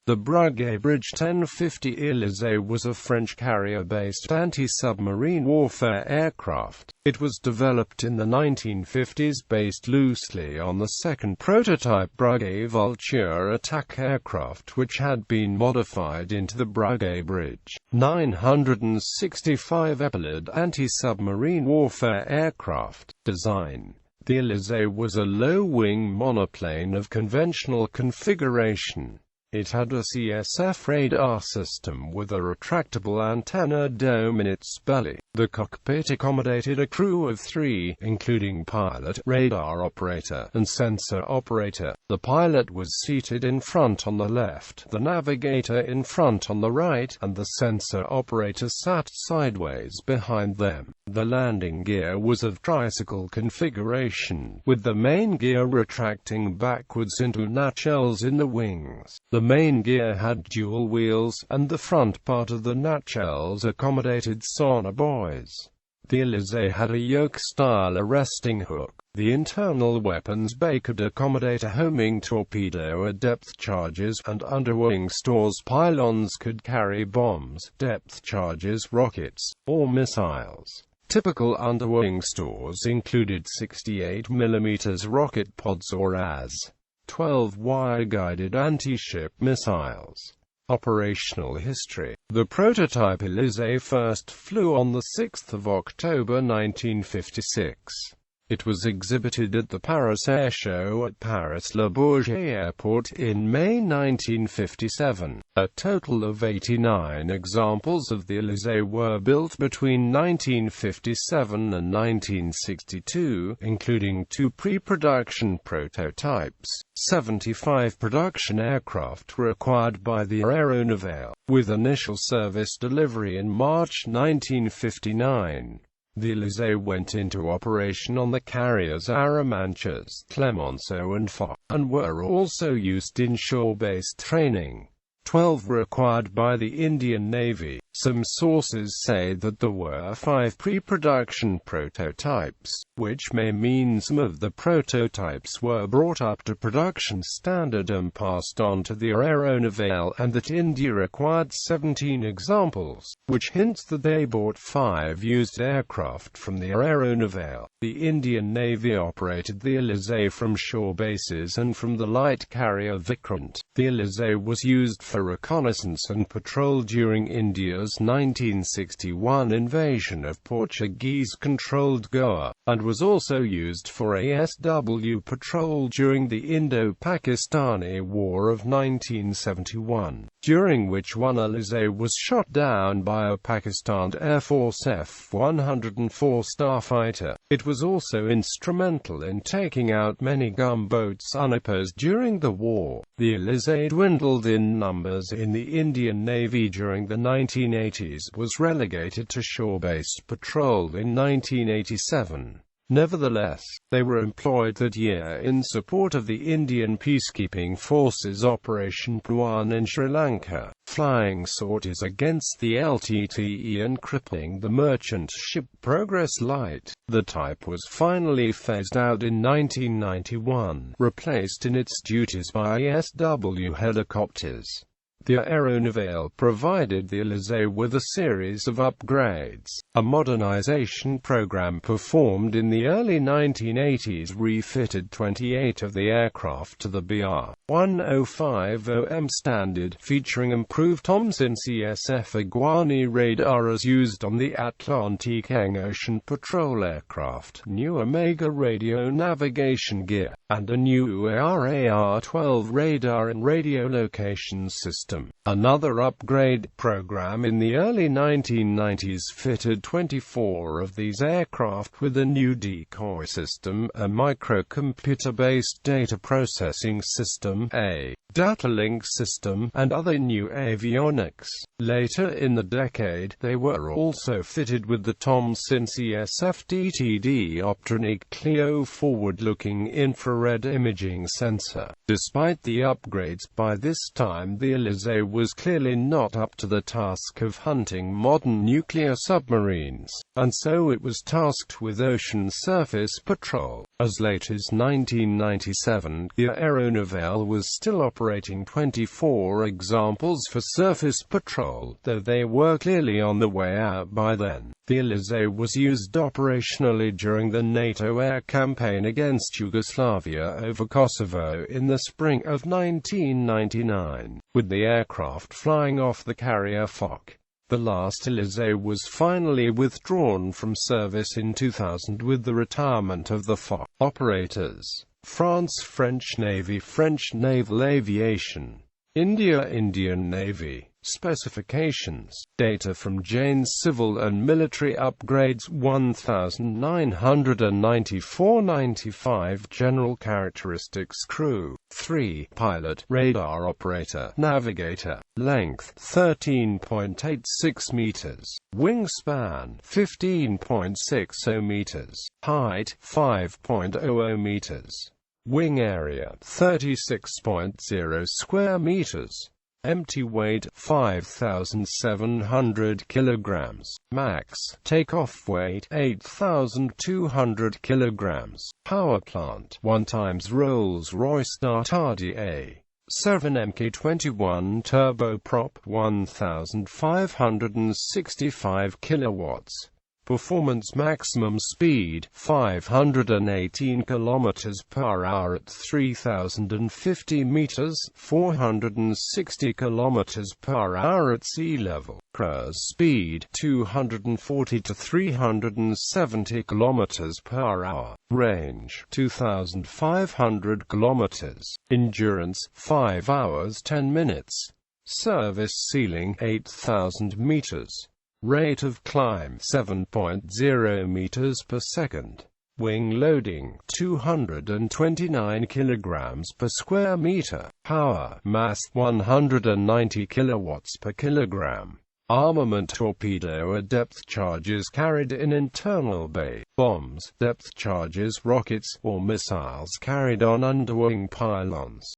The Breguet Br.1050 Alizé was a French carrier-based anti-submarine warfare aircraft. It was developed in the 1950s based loosely on the second prototype Breguet Vultur attack aircraft, which had been modified into the Breguet Br.965 Épaulard anti-submarine warfare aircraft. Design: the Alizé was a low-wing monoplane of conventional configuration. It had a CSF radar system with a retractable antenna dome in its belly. The cockpit accommodated a crew of 3, including pilot, radar operator, and sensor operator. The pilot was seated in front on the left, the navigator in front on the right, and the sensor operator sat sideways behind them. The landing gear was of tricycle configuration, with the main gear retracting backwards into nacelles in the wings. The main gear had dual wheels, and the front part of the nacelles accommodated sonar buoys. The Alizé had a yoke-style arresting hook. The internal weapons bay could accommodate a homing torpedo at depth charges, and underwing stores pylons could carry bombs, depth charges, rockets, or missiles. Typical underwing stores included 68mm rocket pods or RuthAS, 12 wire-guided anti-ship missiles. Operational history: the prototype Alizé first flew on 6 October 1956. It was exhibited at the Paris Air Show at Paris-Le Bourget Airport in May 1957. A total of 89 examples of the Alizé were built between 1957 and 1962, including 2 pre-production prototypes. 75 production aircraft were acquired by the Aéronavale, with initial service delivery in March 1959. The Alizé went into operation on the carriers Arromanches, Clemenceau and Foch, and were also used in shore-based training. 12 were acquired by the Indian Navy. Some sources say that there were 5 pre-production prototypes, which may mean some of the prototypes were brought up to production standard and passed on to the Aéronavale, and that India acquired 17 examples, which hints that they bought 5 used aircraft from the Aéronavale. The Indian Navy operated the Alizé from shore bases and from the light carrier Vikrant. The Alizé was used for reconnaissance and patrol during India's 1961 invasion of Portuguese-controlled Goa, and was also used for ASW patrol during the Indo-Pakistani War of 1971, during which one Alizé was shot down by a Pakistan Air Force F-104 starfighter. It was also instrumental in taking out many gunboats unopposed during the war. The Alizé dwindled in numbers in the Indian Navy during the 1980s, was relegated to shore-based patrol in 1987. Nevertheless, they were employed that year in support of the Indian Peacekeeping Forces Operation Prawan in Sri Lanka, flying sorties against the LTTE and crippling the merchant ship Progress Light. The type was finally phased out in 1991, replaced in its duties by ASW helicopters. The Aéronavale provided the Alizé with a series of upgrades. A modernization program performed in the early 1980s refitted 28 of the aircraft to the Br.1050 standard, featuring improved Thomson CSF Iguani radar as used on the Atlantic Ocean Patrol aircraft, new Omega radio navigation gear, and a new AR-12 radar and radio location system. Another upgrade program in the early 1990s fitted 24 of these aircraft with a new decoy system, a microcomputer-based data processing system, a data link system, and other new avionics. Later in the decade, they were also fitted with the Thomson CSF DTD Optronic Clio forward-looking infrared imaging sensor. Despite the upgrades, by this time the Alizé was clearly not up to the task of hunting modern nuclear submarines, and so it was tasked with ocean surface patrol. As late as 1997, the Aéronavale vessel was still operating 24 examples for surface patrol, though they were clearly on the way out by then. The Alizé was used operationally during the NATO air campaign against Yugoslavia over Kosovo in the spring of 1999, with the aircraft flying off the carrier Foch. The last Alizé was finally withdrawn from service in 2000 with the retirement of the Foch. Operators: France, French Navy, French Naval Aviation; India, Indian Navy. Specifications: data from Jane's Civil and Military Upgrades 1994-95. General characteristics: crew 3, pilot, radar operator, navigator. Length 13.86 meters, wingspan 15.60 meters, height 5.00 meters, wing area 36.0 square meters. Empty weight 5,700 kilograms. Max takeoff weight 8,200 kilograms. Power plant 1 times Rolls-Royce Dart RDA 7 Mk21 turboprop 1,565 kilowatts. Performance: maximum speed 518 km per hour at 3,050 meters, 460 km per hour at sea level. Cruise speed 240 to 370 km per hour. Range 2,500 km. Endurance 5 hours 10 minutes. Service ceiling 8,000 meters. Rate of climb 7.0 meters per second. Wing loading 229 kilograms per square meter. Power mass 190 kilowatts per kilogram. Armament: torpedo or depth charges carried in internal bay. Bombs, depth charges, rockets, or missiles carried on underwing pylons.